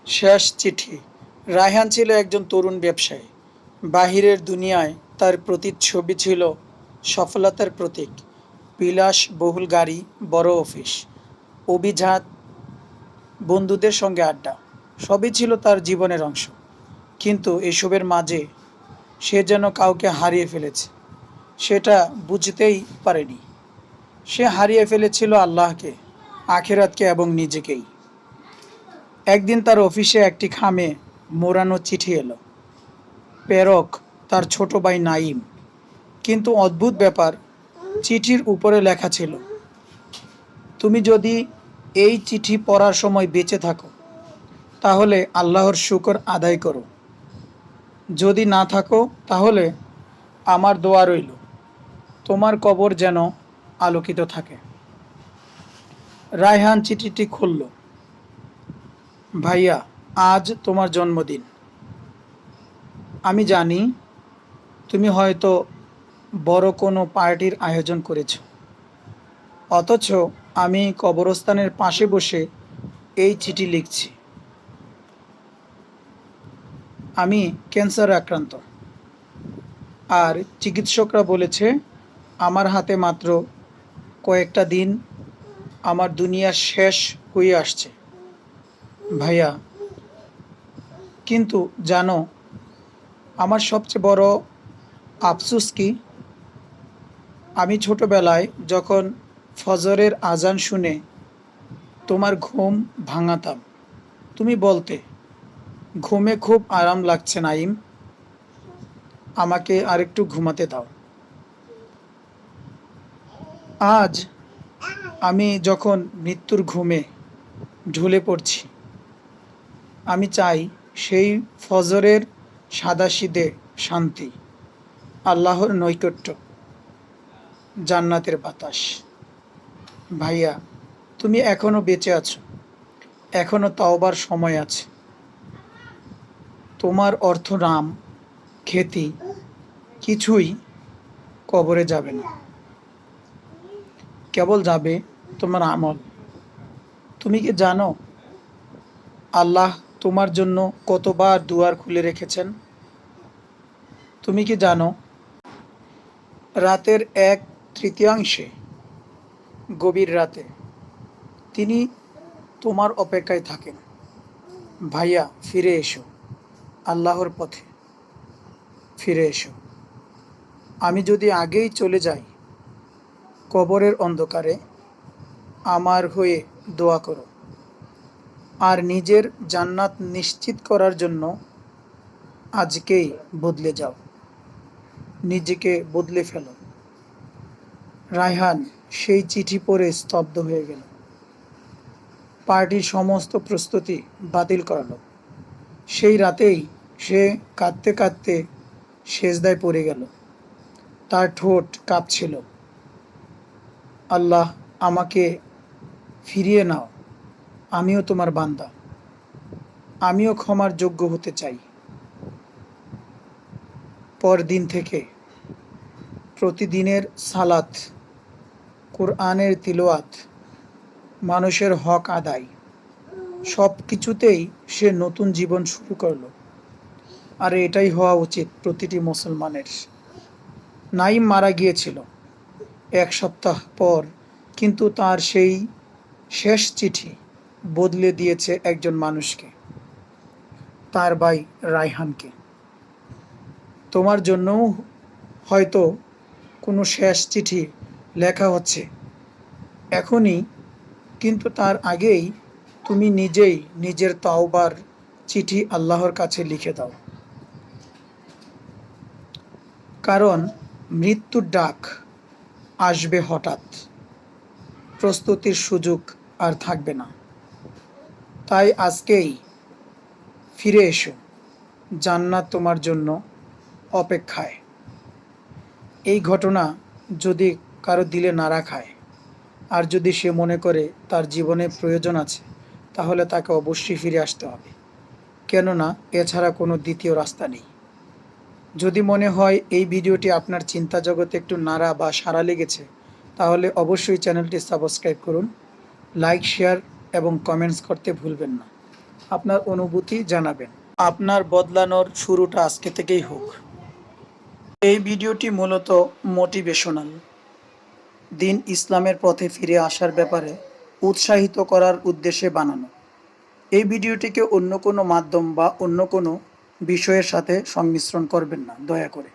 শেষ চিঠি। রায়হান ছিল একজন তরুণ ব্যবসায়ী। বাহিরের দুনিয়ায় তার প্রতিচ্ছবি ছিল সফলতার প্রতীক। বিলাসবহুল গাড়ি, বড় অফিস, অভিজাত বন্ধুদের সঙ্গে আড্ডা, সবই ছিল তার জীবনের অংশ। কিন্তু এসবের মাঝে সে যেন কাউকে হারিয়ে ফেলেছে। সেটা বুঝতেই পারেনি। সে হারিয়ে ফেলেছিল আল্লাহকে, আখিরাতকে এবং নিজেকেই। একদিন তার অফিসে একটি খামে মোড়ানো চিঠি এলো। প্রেরক তার ছোট ভাই নাঈম। কিন্তু অদ্ভুত ব্যাপার, চিঠির উপরে লেখা ছিল, তুমি যদি এই চিঠি পড়ার সময় বেঁচে থাকো তাহলে আল্লাহর শুকর আদায় করো, যদি না থাকো তাহলে আমার দোয়া রইল, তোমার কবর যেন আলোকিত থাকে। রায়হান চিঠিটি খুলল। ভাইয়া, আজ তোমার জন্মদিন। আমি জানি তুমি হয়তো বড় কোনো পার্টির আয়োজন করেছ, অথচ আমি কবরস্থানের পাশে বসে এই চিঠি লিখছি। আমি ক্যান্সারে আক্রান্ত, আর চিকিৎসকরা বলেছে আমার হাতে মাত্র কয়েকটা দিন, আমার দুনিয়া শেষ হয়ে আসছে। ভাইয়া, কিন্তু জানো আমার সবচেয়ে বড় আফসোস কি? আমি ছোটবেলায় যখন ফজরের আজান শুনে তোমার ঘুম ভাঙাতাম, তুমি বলতে, ঘুমে খুব আরাম লাগছে নাইম, আমাকে আরেকটু ঘুমাতে দাও। আজ আমি যখন মৃত্যুর ঘুমে ঢলে পড়ছি, আমি চাই সেই ফজরের সাদাসিধে শান্তি, আল্লাহর নৈকট্য, জান্নাতের বাতাস। ভাইয়া, তুমি এখনো বেঁচে আছো, এখনো তওবার সময় আছে। তোমার অর্থ, নাম, খ্যাতি কিছুই কবরে যাবে না, কেবল যাবে তোমার আমল। তুমি কি জানো আল্লাহ তোমার জন্য কতবার দুয়ার খুলে রেখেছেন? তুমি কি জানো রাতের 1/3 গভীর রাতে তিনি তোমার অপেক্ষায় থাকেন? ভাইয়া, ফিরে এসো, আল্লাহর পথে ফিরে এসো। আমি যদি আগেই চলে যাই কবরের অন্ধকারে, আমার হয়ে দোয়া করো, আর নিজের জান্নাত নিশ্চিত করার জন্য আজকেই বদলে যাও, নিজেকে বদলে ফেলো। রায়হান সেই চিঠি পড়ে স্তব্ধ হয়ে গেল। পার্টির সমস্ত প্রস্তুতি বাতিল করালো। সেই রাতেই সে কাঁদতে কাঁদতে সেজদায় পড়ে গেল। তার ঠোঁট কাঁপছিল। আল্লাহ, আমাকে ফিরিয়ে নাও, আমিও তোমার বান্দা, আমিও ক্ষমার যোগ্য হতে চাই। পরদিন থেকে প্রতিদিনের সালাত, কোরআনের তিলাওয়াত, মানুষের হক আদায়, সব কিছুতেই সে নতুন জীবন শুরু করলো। আর এটাই হওয়া উচিত প্রতিটি মুসলমানের। নাইম মারা গিয়েছিল 1 সপ্তাহ পর, কিন্তু তার সেই শেষ চিঠি বদলে দিয়েছে একজন মানুষকে, তার ভাই রায়হানকে। তোমার জন্যও হয়তো কোনো শেষ চিঠি লেখা হচ্ছে এখনই, কিন্তু তার আগেই তুমি নিজেই নিজের তাওবার চিঠি আল্লাহর কাছে লিখে দাও। কারণ মৃত্যুর ডাক আসবে হঠাৎ, প্রস্তুতির সুযোগ আর থাকবে না। তাই আজকেই ফিরে এসো, জান্নাত তোমার জন্য অপেক্ষায়। এই ঘটনা যদি কারো দিলে নাড়া খায়, আর যদি সে মনে করে তার জীবনে প্রয়োজন আছে, তাহলে তাকে অবশ্যই ফিরে আসতে হবে, কেননা এছাড়া কোনো দ্বিতীয় রাস্তা নেই। যদি মনে হয় এই ভিডিওটি আপনার চিন্তা জগতে একটু নাড়া বা সাড়া লেগেছে, তাহলে অবশ্যই চ্যানেলটি সাবস্ক্রাইব করুন, লাইক, শেয়ার এবং কমেন্টস করতে ভুলবেন না। আপনার অনুভূতি জানাবেন। আপনার বদলানোর শুরুটা আজকে থেকেই হোক। এই ভিডিওটি মূলত মোটিভেশনাল, দিন ইসলামের পথে ফিরে আসার ব্যাপারে উৎসাহিত করার উদ্দেশ্যে বানানো। এই ভিডিওটিকে অন্য কোনো মাধ্যম বা অন্য কোনো বিষয়ের সাথে সংমিশ্রণ করবেন না দয়া করে।